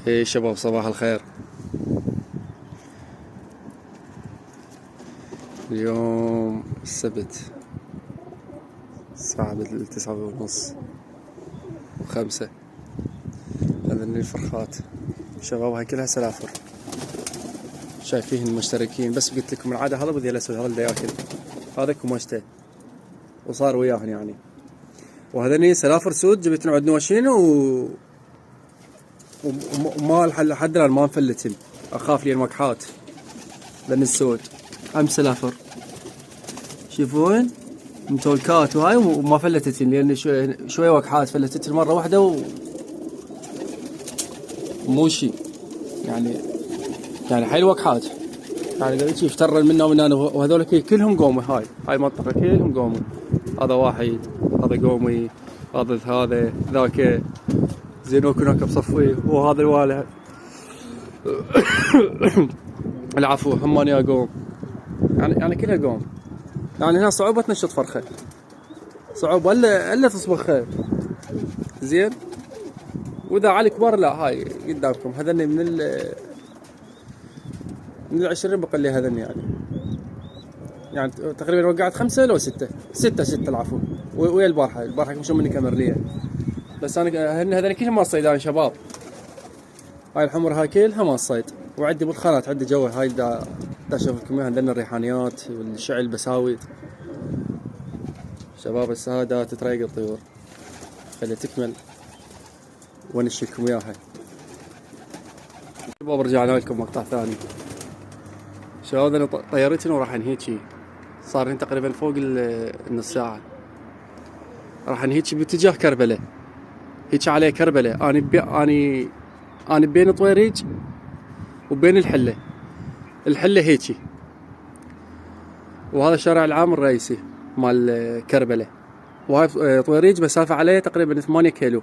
ايه شباب، صباح الخير. اليوم السبت، الساعة 9:30 و5. هذني الفرخات شباب، هاي كلها سلافر. شايفين المشتركين، بس قلت لكم العادة هذا بدي الاسود، هذا اللي ياكل، هذا كمشته وصار وياهن يعني. وهذني سلافر سود جبت عندنا وشين وما لحد الان ما مفلتن، اخاف لي المكحات لان السود. هم سلافر شوفون متولكات وهاي وما فلتتن، لان شوي وكحات فلتتن مره واحده ومو شي يعني حيل وكحات، يعني قاعد يفترن منا ومن انا، وهذول كلهم قومي. هاي المنطقه كلهم قومي. هذا واحد، هذا قومي، هذا ذاك زينوك هناك بصفي، وهذا الوالد العفو هماني اقوم، يعني كلها قوم. يعني هنا صعوبة تنشط فرخة، صعوبة الا تصبخ زين. واذا على الكبار لا، هاي قدامكم هذني من 20 بقى هذني يعني تقريبا وقعت 5 لو 6 العفو. ويا البارحة مشوا مني كاميرلية، بس انا هذني كلهم مال صيدان شباب. هاي الحمر هاي كلها مال صيد، وعندي بالخانات عندي جوا. هاي دا اشوف لكم اياها، عندنا الريحانيات والشعل بساويد شباب. هسه هذا تتريق الطيور، خلي تكمل ونشي لكم اياها شباب. رجعنا لكم مقطع ثاني شباب. انا طيارتنا وراح انهيجي، صار تقريبا فوق النص ساعة. راح انهيجي باتجاه كربلة، هيك عليه كربلة. اني بين طويريج وبين الحلة هيجي. وهذا الشارع العام الرئيسي مال كربلة، وهاي طويريج مسافة عليه تقريبا 8 كيلو.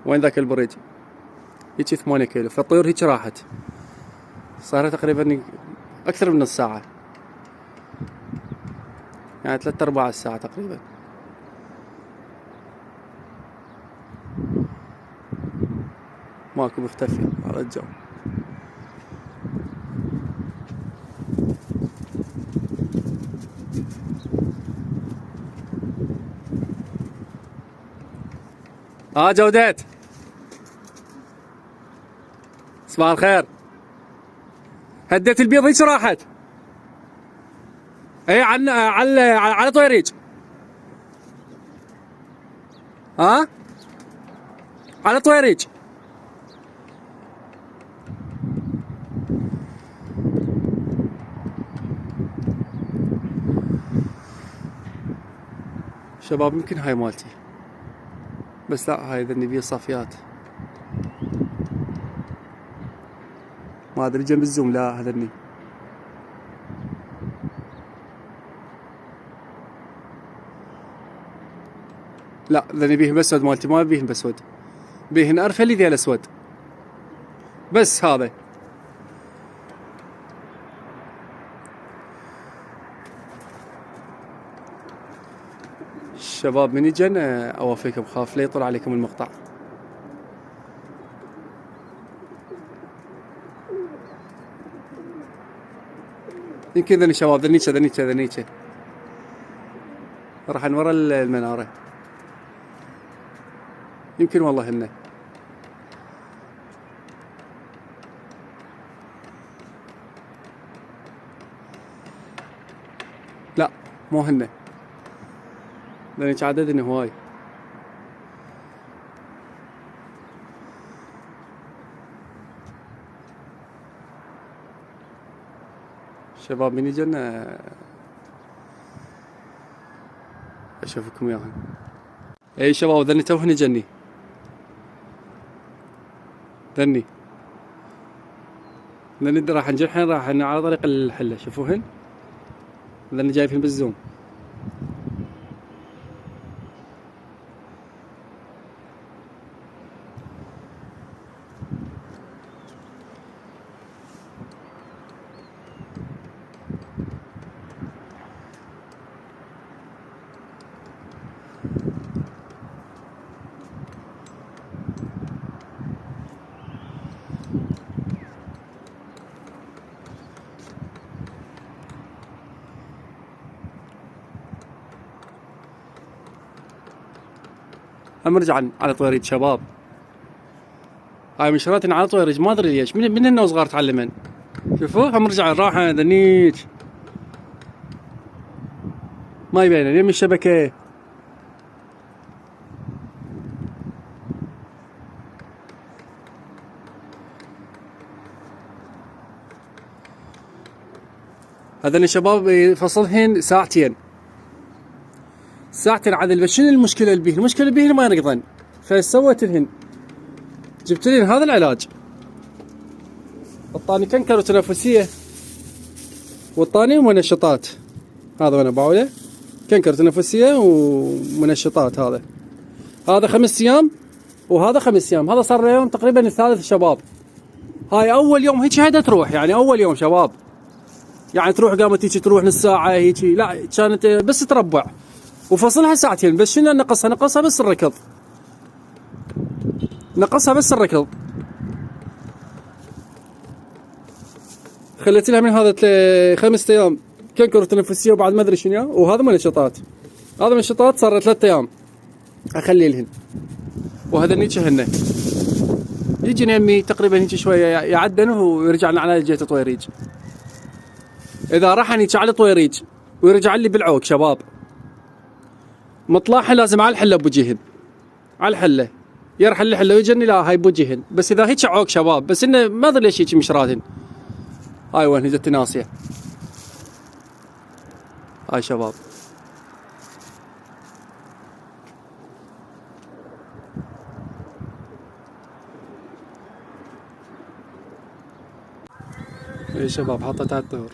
وين ذاك البريج هيجي 8 كيلو. فالطيور هيك راحت، صار تقريبا اكثر من نص ساعة، يعني 3/4 الساعة تقريبا. ماكو مختفي على الجو. جودات صباح الخير. هديت البيض هيك راحت. اي على طويريج. على طويريج. شباب يمكن هاي مالتي، بس لا، هاي ذني بيه صافيات. ما ادري جنب الزوم، لا هذني لا، ذني بيهن بسود مالتي، ما بيهن بسود، بيهن ارفلي ذي الاسود بس. هذا شباب من يجن اوافيكم، خاف لا يطول عليكم المقطع. يمكن ذني شباب، ذنيتشه راح نورا المنارة، يمكن والله هن. لا مو هن، ذنيك عددني هواي. شباب من يجن اشوفكم وياهم. اي شباب ذني توهن يجني، ذني راح نجي الحين، راح على طريق الحلة. شوفوهن ذني جايفين بالزوم. هم رجع على طويريج شباب. هاي مشراتنا على طويريج ما ادري ليش من هن وصغار تعلمن. شوفوا هم رجع راحة ذنيج ما يبين اليم الشبكة. هذول الشباب فصلهن ساعتين عدل. بس شنو المشكلة اللي بيه؟ المشكلة اللي بيه ما يرقضن. فسويت لهن جبت لهن هذا العلاج. الطاني كنكر وتنفسية والطاني ومنشطات. هذا وانا باوله كنكر تنفسية ومنشطات. هذا 5 ايام وهذا 5 ايام. هذا صار له يوم تقريبا الثالث شباب. هاي اول يوم هيك هدا تروح يعني اول يوم شباب يعني تروح قامت هيك تروح نص ساعة هيك لا كانت بس تربع وفصلها ساعتين. بس شنو نقصها بس الركض. نقصها بس الركض. خليت لها من هذا 5 ايام كنكر تنفسية وبعد ما ادري شنو وهذا منشطات. هذا منشطات صار 3 ايام اخلي لهن. وهذا نيتش هن يجي يمي تقريبا هيك شويه يعدن ويرجع على جهه طويريج. اذا راح هيك على طويريج ويرجع لي بالعوق شباب مطلعها لازم على الحله بوجهن. على الحله يرحل الحله ويجني لا هاي بوجهن. بس اذا هيك عوق شباب بس انه ما ادري ليش هيك مشراتن. هاي وين هجت ناسيه. هاي شباب يا شباب حطيتها على الطهور.